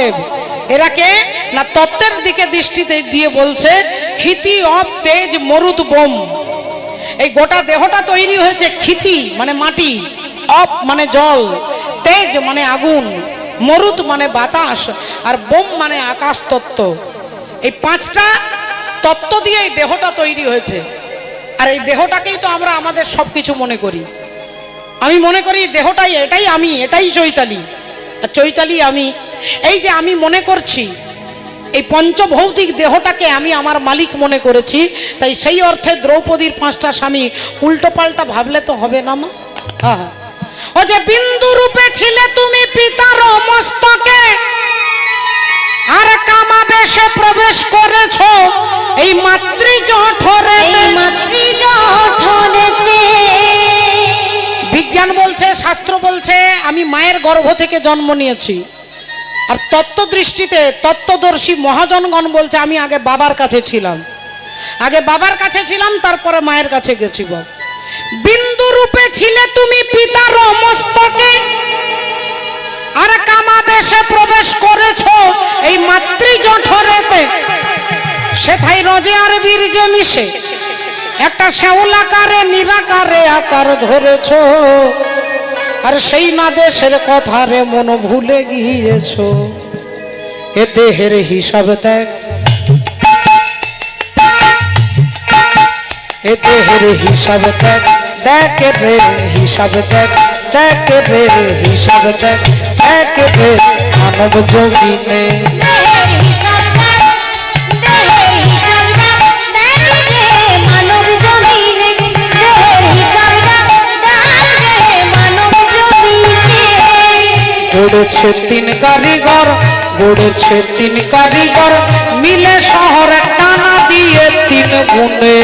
সাহেব, এরা কে না তত্ত্বের দিকে দৃষ্টিতে দিয়ে বলছে ক্ষিতি অব তেজ মরুদ বোম। এই গোটা দেহটা তৈরি হয়েছে ক্ষিতি মানে মাটি, অব মানে জল, তেজ মানে আগুন, মরুদ মানে বাতাস, আর বোম মানে আকাশ তত্ত্ব। এই পাঁচটা তত্ত্ব দিয়ে এই দেহটা তৈরি হয়েছে। আর এই দেহটাকেই তো আমরা আমাদের সবকিছু মনে করি। আমি মনে করি দেহটাই, এটাই আমি, এটাই চৈতালি, আর চৈতালি আমি। এই যে আমি মনে করছি, এই পঞ্চভৌতিক দেহটাকে আমি আমার মালিক মনে করেছি, তাই সেই অর্থে দ্রৌপদীর পাঁচটা স্বামী উল্টো পাল্টা ভাবলে তো হবে না মা। ও যে বিন্দু রূপে ছিলে তুমি পিতার মস্তকে, আর কামাবেশে প্রবেশ করেছ এই মাতৃজঠরে। বিজ্ঞান বলছে, শাস্ত্র বলছে আমি মায়ের গর্ভ থেকে জন্ম নিয়েছি। আর তত্ত্ব দৃষ্টিতে তত্ত্বদর্শী মহাজনগণ বলছে আমি আগে বাবার কাছে ছিলাম, আগে বাবার কাছে ছিলাম, তারপরে মায়ের কাছে গেছি। বিন্দু রূপে ছিলে তুমি পিতার মস্তকে, আর কামাবেশে প্রবেশ করেছ এই মাতৃজঠরেতে। সেথায় রজে আর বীর্যে মিশে একটা শ্যাওলাকারে নিরাকারে আকার ধরেছ। আর সেই না দেশের কথা রে মন ভুলে গিয়েছ। এ দেহের হিসাব দেখ, এ দেহের হিসাব দেখ, দেখ রে হিসাব দেখ, দেখ রে হিসাব দেখ, দেখ রে মানব জমিনে। গড়েছে তিন কারিগর, গড়েছে তিন কারিগর, মিলে শহর টানা দিয়ে তিন গুণে।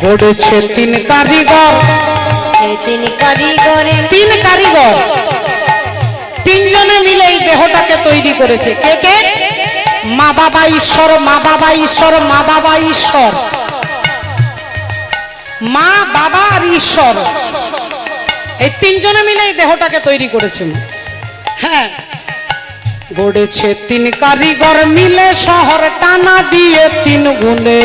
গড়েছে তিন কারিগর, তিন কারিগরে, তিন কারিগর, তিনজনে মিলে এই দেহটাকে তৈরি করেছে। কে কে? মা বাবা ঈশ্বর, মা বাবা ঈশ্বর, মা বাবা ঈশ্বর, মা বাবা আর ঈশ্বর, এই তিনজনে মিলে এই দেহটাকে তৈরি করেছে। হ্যাঁ, গড়েছে তিন কারিগর, মিলে শহর টানা দিয়ে তিন গুণে।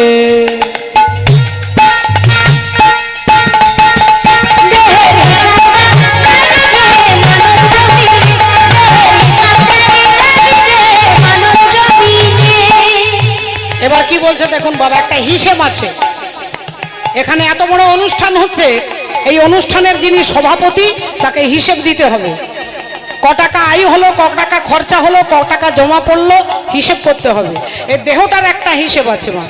এবার কি বলছে দেখুন বাবা, একটা হিসেব আছে। এখানে এত বড় অনুষ্ঠান হচ্ছে, এই অনুষ্ঠানের যিনি সভাপতি তাকে হিসেব দিতে হবে। ক টাকা আয় হলো, ক টাকা খরচা হলো, ক টাকা জমা পড়লো, হিসেব করতে হবে। এই দেহটার একটা হিসেব আছে। মা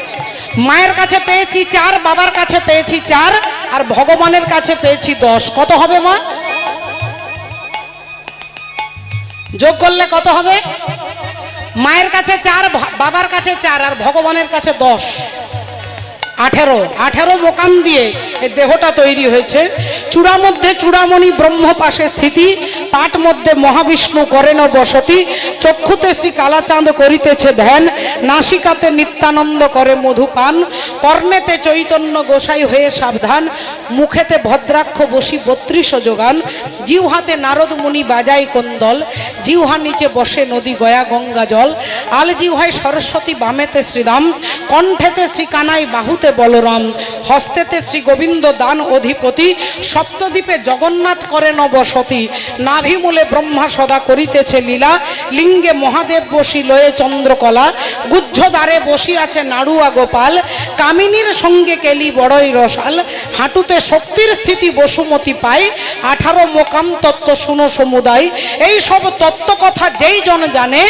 মায়ের কাছে পেয়েছি 4, বাবার কাছে পেয়েছি 4, আর ভগবানের কাছে পেয়েছি 10। কত হবে মা? যোগ করলে কত হবে? মায়ের কাছে 4, বাবার কাছে 4, আর ভগবানের কাছে 10, 18। 18 মোকাম দিয়ে এই দেহটা তৈরি হয়েছে। চূড়া মধ্যে চূড়ামণি ব্রহ্ম পাশে স্থিতি, পাট মধ্যে মহাবিষ্ণু করেন বসতি, চক্ষুতে শ্রী কালাচাঁদ করিতেছে ধ্যান, নাসিকাতে নিত্যানন্দ করে মধুপান, কর্ণেতে চৈতন্য গোসাই হয়ে সাবধান, মুখেতে ভদ্রাক্ষ বসি 32 যোগান, জিহ্বাতে নারদ মুনি বাজাই কোন্দল, জিহ্বা নিচে বসে নদী গয়া গঙ্গা জল, আল জিহ্বায় সরস্বতী, বামেতে শ্রীরাম, কণ্ঠেতে শ্রী কানাই, বাহুতে বলরাম, হস্তেতে শ্রী গোবিন্দ দান অধিপতি, সপ্তদ্বীপে জগন্নাথ করেন বসতি, নাভিমূলে ব্রহ্মা সদা করিতেছে লীলা, লিঙ্গে মহাদেব বসি লয়ে চন্দ্রকলা, গুহ্যদ্বারে বসি আছে নাড়ুয়া গোপাল, কামিনীর সঙ্গে কেলি বড়ই রসাল, হাঁটুতে শক্তির স্থিতি বসুমতি পায়, 18 মোকাম তত্ত্ব শুনো সমুদায়। এই সব তত্ত্ব কথা যেই জন জানে,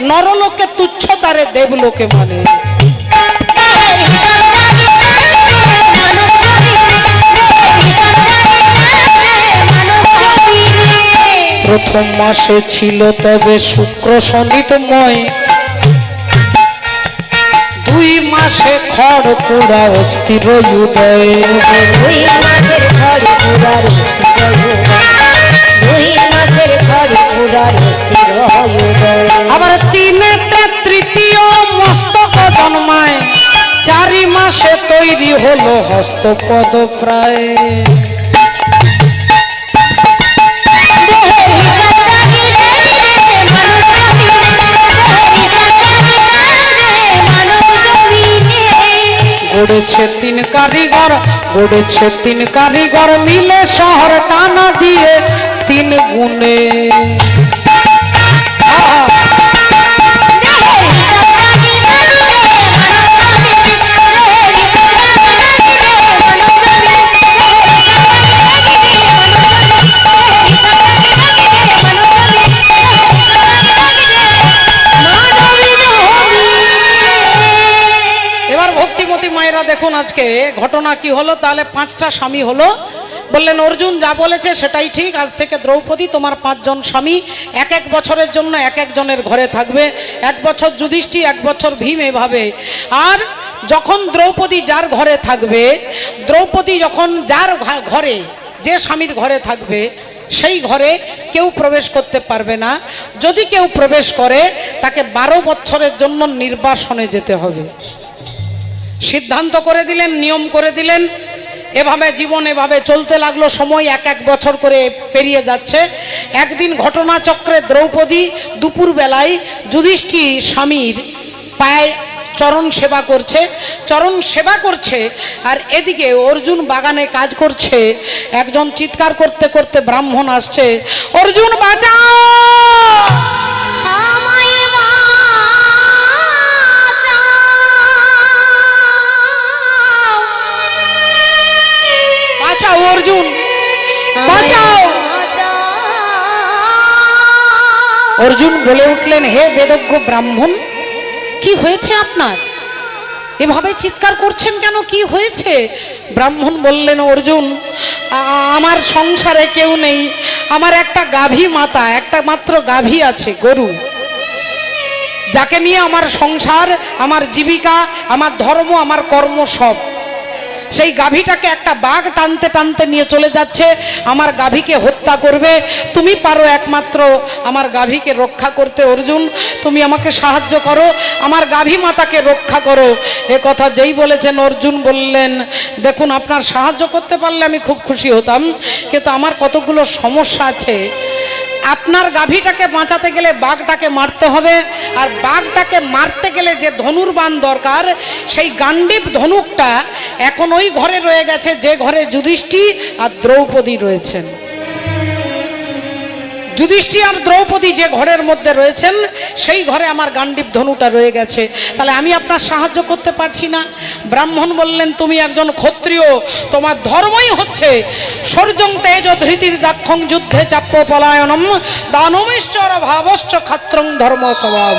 নরলোকে তুচ্ছ তারে দেবলোকে মানে। প্রথম মাসে ছিল তবে শুক্র শনিতময়, 2 মাসে খড় কুড়া অস্থির উদয়। 2 মাসের খড় কুড়ার অস্থির উদয়, 2 মাসের খড় কুড়ার অস্থির উদয়। আবার 3তে তৃতীয় মস্তক জন্মায়, 4 মাসে তৈরি হলো হস্তপদ প্রায়। গড়েছে 3 কারিগর, গড়েছে 3 কারিগর মিলে শহর টানা দিয়ে 3 গুণে। দেখুন আজকে ঘটনা কি হলো, তাহলে 5টা স্বামী হলো। বললেন অর্জুন যা বলেছে সেটাই ঠিক, আজ থেকে দ্রৌপদী তোমার 5 জন স্বামী, 1 বছরের জন্য 1 জনের ঘরে থাকবে, 1 বছর যুধিষ্ঠির, 1 বছর ভীম, এভাবে। আর যখন দ্রৌপদী যার ঘরে থাকবে, দ্রৌপদী যখন যার ঘরে, যে স্বামীর ঘরে থাকবে সেই ঘরে কেউ প্রবেশ করতে পারবে না। যদি কেউ প্রবেশ করে তাকে 12 বছরের জন্য নির্বাসনে যেতে হবে। সিদ্ধান্ত করে দিলেন, নিয়ম করে দিলেন। এভাবে জীবন এভাবে চলতে লাগলো। সময় 1 বছর করে পেরিয়ে যাচ্ছে। একদিন ঘটনাচক্রে দ্রৌপদী দুপুর বেলায় যুধিষ্ঠির স্বামীর পায়ে চরণ সেবা করছে, চরণ সেবা করছে, আর এদিকে অর্জুন বাগানে কাজ করছে। একজন চিৎকার করতে করতে ব্রাহ্মণ আসছে, অর্জুন বাঁচাও, বাঁচাও অর্জুন, বাঁচাও। অর্জুন বলে উঠলেন, হে বেদজ্ঞ ব্রাহ্মণ, কি হয়েছে আপনার? এভাবে চিৎকার করছেন কেন, কি হয়েছে? ব্রাহ্মণ বললেন, অর্জুন আমার সংসারে কেউ নেই, আমার একটা গাভী মাতা, একটা মাত্র গাভী আছে, গরু, যাকে নিয়ে আমার সংসার, আমার জীবিকা, আমার ধর্ম, আমার কর্ম সব। সেই গাভীটাকে একটা বাঘ টানতে টানতে নিয়ে চলে যাচ্ছে, আমার গাভীকে হত্যা করবে। তুমি পারো একমাত্র আমার গাভীকে রক্ষা করতে, অর্জুন তুমি আমাকে সাহায্য করো, আমার গাভী মাতাকে রক্ষা করো। এ কথা যেই বলেছেন, অর্জুন বললেন, দেখুন আপনার সাহায্য করতে পারলে আমি খুব খুশি হতাম, কিন্তু আমার কতগুলো সমস্যা আছে। আপনার গাভীটাকে বাঁচাতে গেলে বাঘটাকে মারতে হবে, আর বাঘটাকে মারতে গেলে যে ধনুর্বাণ দরকার, সেই গান্ডীব ধনুকটা এখন ওই ঘরে রয়ে গেছে যে ঘরে যুধিষ্ঠির আর দ্রৌপদী রয়েছেন। যুধিষ্ঠির আর দ্রৌপদী যে ঘরের মধ্যে রয়েছেন সেই ঘরে আমার গান্ডীব ধনুটা রয়ে গেছে, তাহলে আমি আপনার সাহায্য করতে পারছি না। ব্রাহ্মণ বললেন, তুমি একজন ক্ষত্রিয়, তোমার ধর্মই হচ্ছে সর্জং তেজ ধৃতির দাক্ষং যুদ্ধে চাপ্য পলায়নম দানমিশ্বর ভাবশ্চ ক্ষত্রং ধর্ম স্বভাব।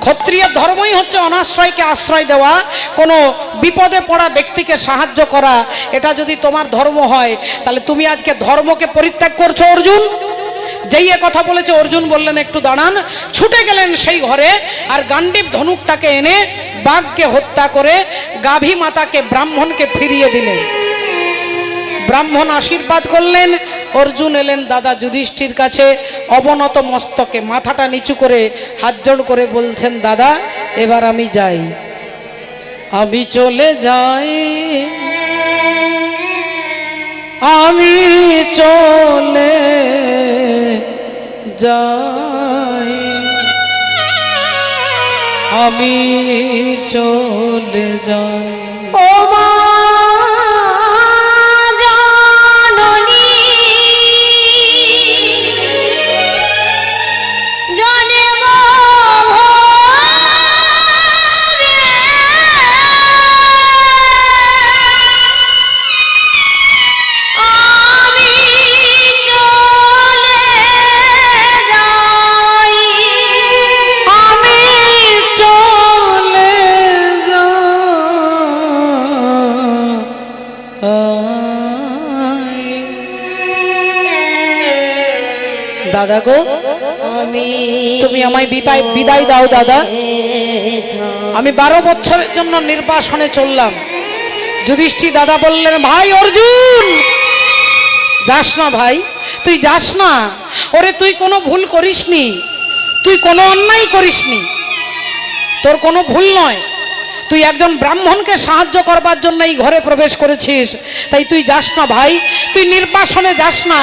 ক্ষত্রিয়ের ধর্মই হচ্ছে অনাশ্রয়কে আশ্রয় দেওয়া, কোনো বিপদে পড়া ব্যক্তিকে সাহায্য করা। এটা যদি তোমার ধর্ম হয়, তাহলে তুমি আজকে ধর্মকে পরিত্যাগ করছো অর্জুন। যেই এ কথা বলেছে, অর্জুন বললেন, একটু দাঁড়ান। ছুটে গেলেন সেই ঘরে, আর গান্ডীব ধনুকটাকে এনে বাঘকে হত্যা করে গাভী মাতাকে ব্রাহ্মণকে ফিরিয়ে দিলেন। ব্রাহ্মণ আশীর্বাদ করলেন। অর্জুন এলেন দাদা যুধিষ্ঠির কাছে, অবনত মস্তকে মাথাটা নিচু করে হাত জোড় করে বলছেন, দাদা এবার আমি যাই, আমি চলে যাই, আমি চলে যাই, আমি চলে যাই। ও মা জননী, জন্ম ভরে আমি চলে যাই, আমি চলে যাই। দাদা গো, আমি তুমি আমায় বিদায় দাও দাদা। আমি 12 বছরের জন্য নির্বাসনে চললাম। যুধিষ্ঠির দাদা বললেন, ভাই অর্জুন যাস না ভাই, তুই যাস না। ওরে তুই কোনো ভুল করিসনি, তুই কোনো অন্যায় করিসনি, তোর কোনো ভুল নয়। তুই একজন ব্রাহ্মণকে সাহায্য করবার জন্য এই ঘরে প্রবেশ করেছিস, তাই তুই যাস না ভাই, তুই নির্বাসনে যাস না।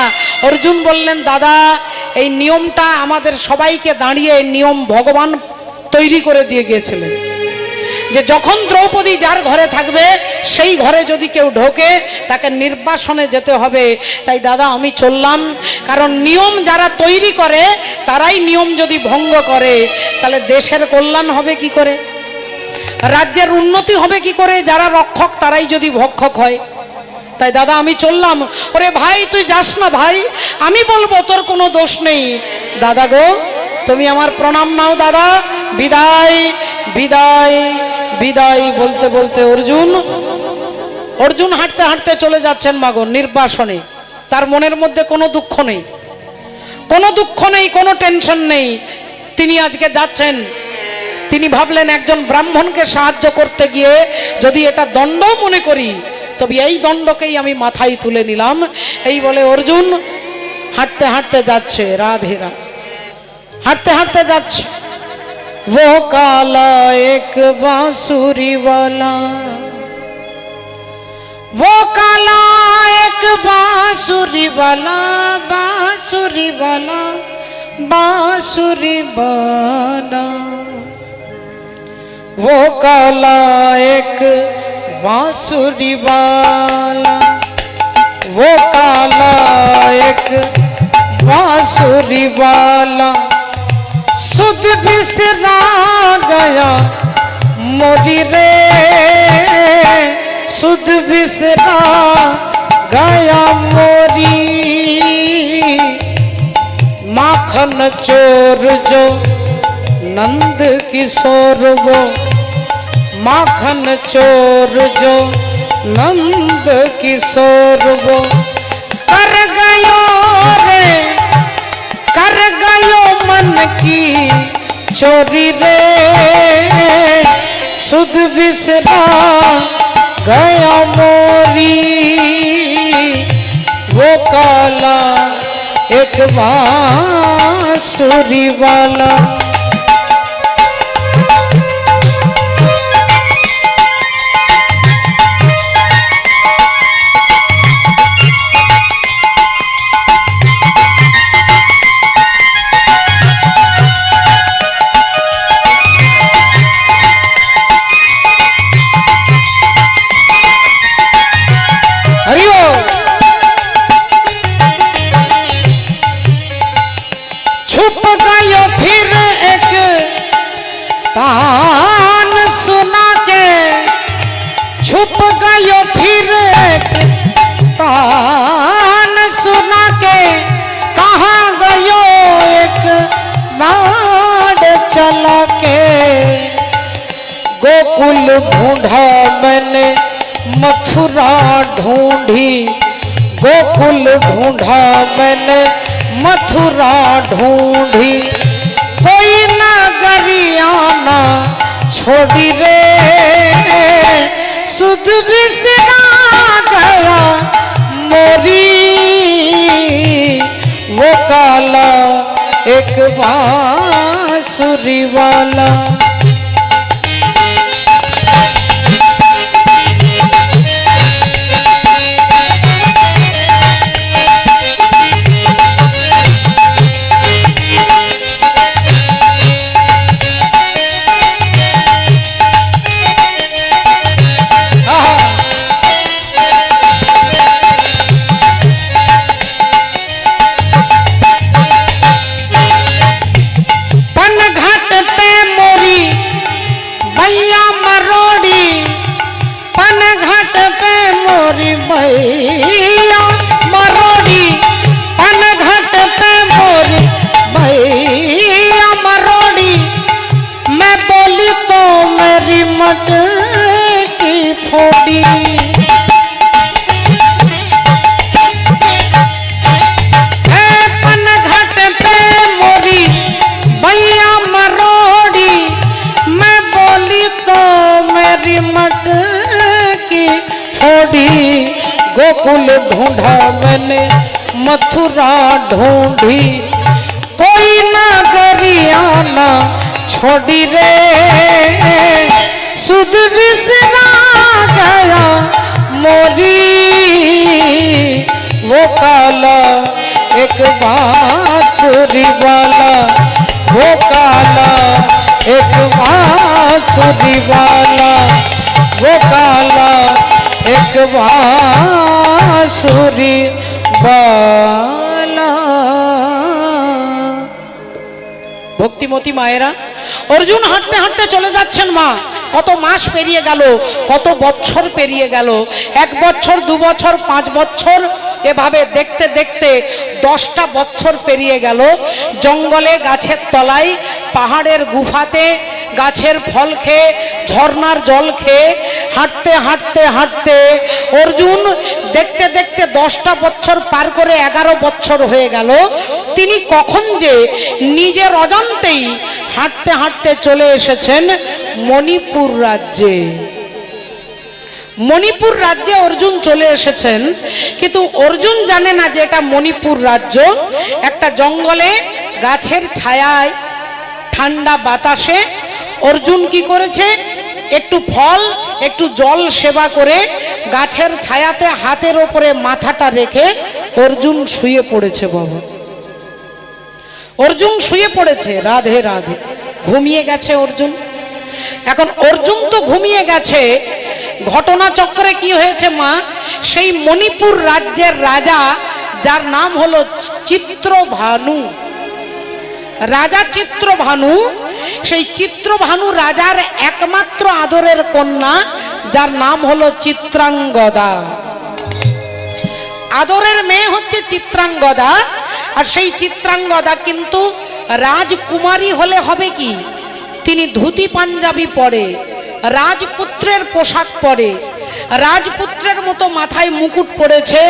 অর্জুন বললেন, দাদা এই নিয়মটা আমাদের সবাইকে দাঁড়িয়ে নিয়ম ভগবান তৈরি করে দিয়ে গিয়েছিলেন যে যখন দ্রৌপদী যার ঘরে থাকবে সেই ঘরে যদি কেউ ঢোকে তাকে নির্বাসনে যেতে হবে। তাই দাদা আমি চললাম, কারণ নিয়ম যারা তৈরি করে তারাই নিয়ম যদি ভঙ্গ করে তাহলে দেশের কল্যাণ হবে কি করে, রাজ্যের উন্নতি হবে কি করে? যারা রক্ষক তারাই যদি ভক্ষক হয়। তাই দাদা আমি চললাম। ওরে ভাই তুই যাস না ভাই, আমি বলবো তোর কোনো দোষ নেই। দাদা গো তুমি আমার প্রণাম নাও দাদা, বিদায় বিদায় বিদায় বলতে বলতে অর্জুন হাঁটতে হাঁটতে চলে যাচ্ছেন মাগো নির্বাসনে। তার মনের মধ্যে কোনো দুঃখ নেই, কোনো দুঃখ নেই, কোনো টেনশন নেই। তিনি আজকে যাচ্ছেন, তিনি ভাবলেন একজন ব্রাহ্মণকে সাহায্য করতে গিয়ে যদি এটা দণ্ড মনে করি তবে এই দণ্ডকেই আমি মাথায় তুলে নিলাম। এই বলে অর্জুন হাঁটতে হাঁটতে যাচ্ছে, রাধে রাধে হাঁটতে হাঁটতে যাচ্ছে। वो काला एक बांसुरी वाला, वो काला एक बांसुरी वाला, बांसुरी वाला, बांसुरी वाला, वो काला एक बांसुरी वाला, वो काला एक बांसुरी वाला, सुध बिसरा गया मोरी रे, सुध बिसरा गया मोरी, माखन चोर जो नंद किशोर वो, माखन चोर जो नंद किशोर वो, कर गयो रे कर गयो मन की चोरी रे, सुध बिसरा गया मोरी, वो काला एक बांसुरी वाला। छुप गयो फिर एक तान सुना के, छुप गयो फिर एक तान सुना के, कहाँ गयो एक नाड़ चला के, गोकुल ढूंढा मैंने मथुरा ढूंढी, गोकुल ढूंढा मैंने मथुरा ढूंढी, कोई नगरिया ना छोड़ी रे, सुध बिसरा गया मोरी, वो काला एक बांसुरी वाला। पनघट पे मोरी गोकुल ढूंढा मैंने मथुरा ढूंढी कोई नगरिया ना छोड़ी रे सुध बिसरा गया मोरी वो काला एक बांसुरी वाला वो काला एक बांसुरी वाला वो काला एक बांसुरी वाला। ভক্তিমতী মায়েরা, অর্জুন হাঁটতে হাঁটতে চলে যাচ্ছেন মা। কত মাস পেরিয়ে গেল, কত বছর পেরিয়ে গেল, 1 বছর 2 বছর 5 বছর, এভাবে দেখতে দেখতে 10টা বছর পেরিয়ে গেল। জঙ্গলে গাছের তলায় পাহাড়ের গুফাতে গাছের ফল খেয়ে ঝর্ণার জল খেয়ে হাঁটতে হাঁটতে হাঁটতে অর্জুন দেখতে দেখতে 10টা বছর পার করে 11 বছর হয়ে গেল। তিনি কখন যে নিজের অজান্তেই হাঁটতে হাঁটতে চলে এসেছেন মণিপুর রাজ্যে। মণিপুর রাজ্যে অর্জুন চলে এসেছেন, কিন্তু অর্জুন জানে না যে এটা মণিপুর রাজ্য। একটা জঙ্গলে গাছের ছায়ায় ঠান্ডা বাতাসে অর্জুন কি করেছে, একটু ফল একটু জল সেবা করে গাছের ছায়াতে হাতের ওপরে মাথাটা রেখে অর্জুন শুয়ে পড়েছে। বাবা, অর্জুন শুয়ে পড়েছে। রাধে রাধে, ঘুমিয়ে গেছে অর্জুন। এখন অর্জুন তো ঘুমিয়ে গেছে, ঘটনাচক্রে কি হয়েছে মা, সেই মণিপুর রাজ্যের রাজা যার নাম হলো চিত্রভানু, রাজা চিত্রভানু, সেই চিত্রভানু রাজার একমাত্র আদরের কন্যা যার নাম হলো চিত্রাঙ্গদা। আদরের মেয়ে হচ্ছে চিত্রাঙ্গদা। আর সেই চিত্রাঙ্গদা কিন্তু রাজকুমারী হলে হবে কি, তিনি ধুতি পাঞ্জাবি পরে, রাজপুত্রের পোশাক পরে, রাজপুত্রের মতো মাথায় মুকুট পড়েছে,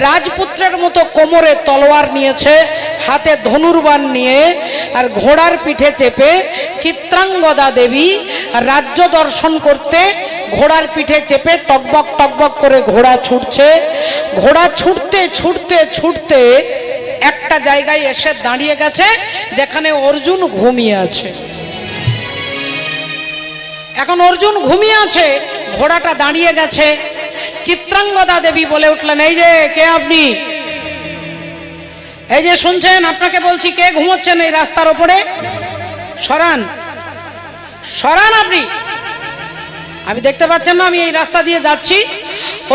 রাজপুত্রের মতো কোমরে তলোয়ার নিয়েছে, হাতে ধনুর্বাণ নিয়ে আর ঘোড়ার পিঠে চেপে চিত্রাঙ্গদা দেবী রাজ্য দর্শন করতে ঘোড়ার পিঠে চেপে টকবক টকবক করে ঘোড়া ছুটছে। ঘোড়া ছুটতে ছুটতে ছুটতে একটা জায়গায় এসে দাঁড়িয়ে গেছে যেখানে অর্জুন ঘুমিয়ে আছে। এখন অর্জুন ঘুমিয়ে আছে, ঘোড়াটা দাঁড়িয়ে গেছে। চিত্রাঙ্গদা দেবী বলে উঠলেন, এই যে কে আপনি, এই যে শুনছেন, আপনাকে বলছি কে ঘুমোচ্ছেন এই রাস্তার ওপরে, সরান সরান আপনি, আমি দেখতে পাচ্ছেন না আমি এই রাস্তা দিয়ে যাচ্ছি।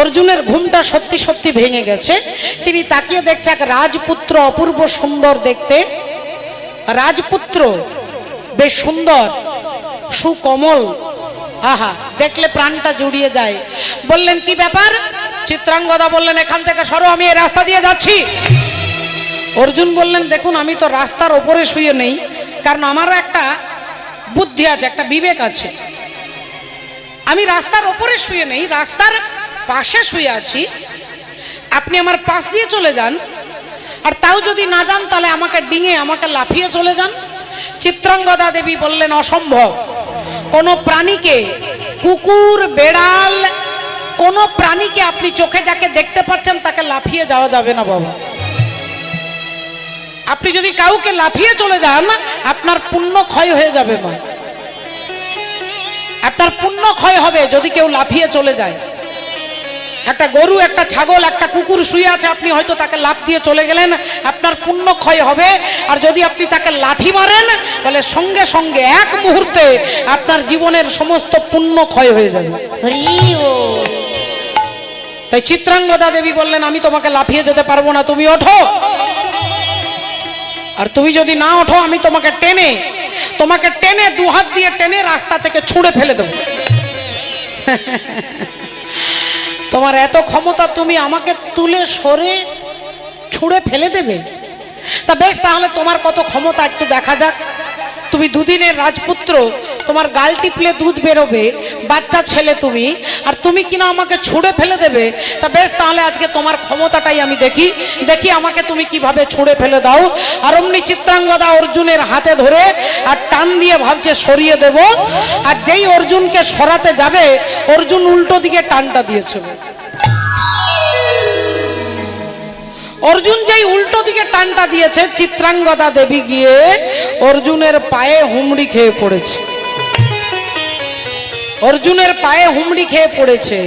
অর্জুনের ঘুমটা সত্যি সত্যি ভেঙে গেছে। তিনি তাকিয়ে দেখছে এক রাজপুত্র, অপূর্ব সুন্দর দেখতে রাজপুত্র, বেশ সুন্দর সুকমল, আহা দেখলে প্রাণটা জুড়িয়ে যায়। বললেন কি ব্যাপার? চিত্রাঙ্গদা বললেন, এখান থেকে সরো, আমি এই রাস্তা দিয়ে যাচ্ছি। অর্জুন বললেন, দেখুন আমি তো রাস্তার ওপরে শুয়ে নেই, কারণ আমারও একটা বুদ্ধি আছে, একটা বিবেক আছে। আমি রাস্তার ওপরে শুয়ে নেই, রাস্তার পাশে শুয়ে আছি। আপনি আমার পাশ দিয়ে চলে যান, আর তাও যদি না যান তাহলে আমাকে ডিঙে আমাকে লাফিয়ে চলে যান। চিত্রাঙ্গদা দেবী বললেন, অসম্ভব। কোনো প্রাণীকে, কুকুর বেড়াল, কোনো প্রাণীকে আপনি চোখে যাকে দেখতে পাচ্ছেন তাকে লাফিয়ে যাওয়া যাবে না বাবা। আপনি যদি কাউকে লাফিয়ে চলে যান আপনার পুণ্য ক্ষয় হয়ে যাবে মা, আপনার পুণ্য ক্ষয় হবে যদি কেউ লাফিয়ে চলে যায়। একটা গরু, একটা ছাগল, একটা কুকুর শুয়ে আছে, আপনি হয়তো তাকে লাফ দিয়ে চলে গেলেন, আপনার পুণ্য ক্ষয় হবে। আর যদি আপনি তাকে লাথি মারেন তাহলে সঙ্গে সঙ্গে এক মুহূর্তে আপনার জীবনের সমস্ত পুণ্য ক্ষয় হয়ে যাবে। তাই চিত্রাঙ্গদা দেবী বললেন, আমি তোমাকে লাফিয়ে যেতে পারবো না, তুমি ওঠো। আর তুমি যদি না ওঠো আমি তোমাকে টেনে 2 হাত দিয়ে টেনে রাস্তা থেকে ছুঁড়ে ফেলে দেবো। তোমার এত ক্ষমতা, তুমি আমাকে তুলে সরে ছুঁড়ে ফেলে দেবে? তা বেশ, তাহলে তোমার কত ক্ষমতা একটু দেখা যাক। তুমি 2 দিনের রাজপুত্র, তোমার গাল টিপলে দুধ বেরোবে, বাচ্চা ছেলে তুমি, আর তুমি কিনা আমাকে ছুঁড়ে ফেলে দেবে? তা বেশ, তাহলে আজকে তোমার ক্ষমতাটাই আমি দেখি আমাকে তুমি কিভাবে ছুঁড়ে ফেলে দাও। আর অমনি চিত্রাঙ্গদা অর্জুনের হাতে ধরে আর টান দিয়ে ভাবছে সরিয়ে দেব। আর যেই অর্জুনকে সরাতে যাবে, অর্জুন উল্টো দিকে টানটা দিয়েছে। অর্জুন যেই উল্টো দিকে টানটা দিয়েছে, চিত্রাঙ্গদা দেবী গিয়ে অর্জুনের পায়ে হুমড়ি খেয়ে পড়েছে। অর্জুনের পায়ে হুমড়ি খেয়ে পড়েছে।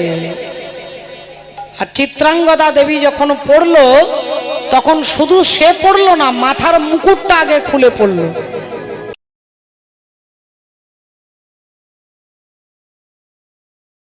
আর চিত্রাঙ্গদা দেবী যখন পড়লো, তখন শুধু সে পড়লো না, মাথার মুকুটটা আগে খুলে পড়লো।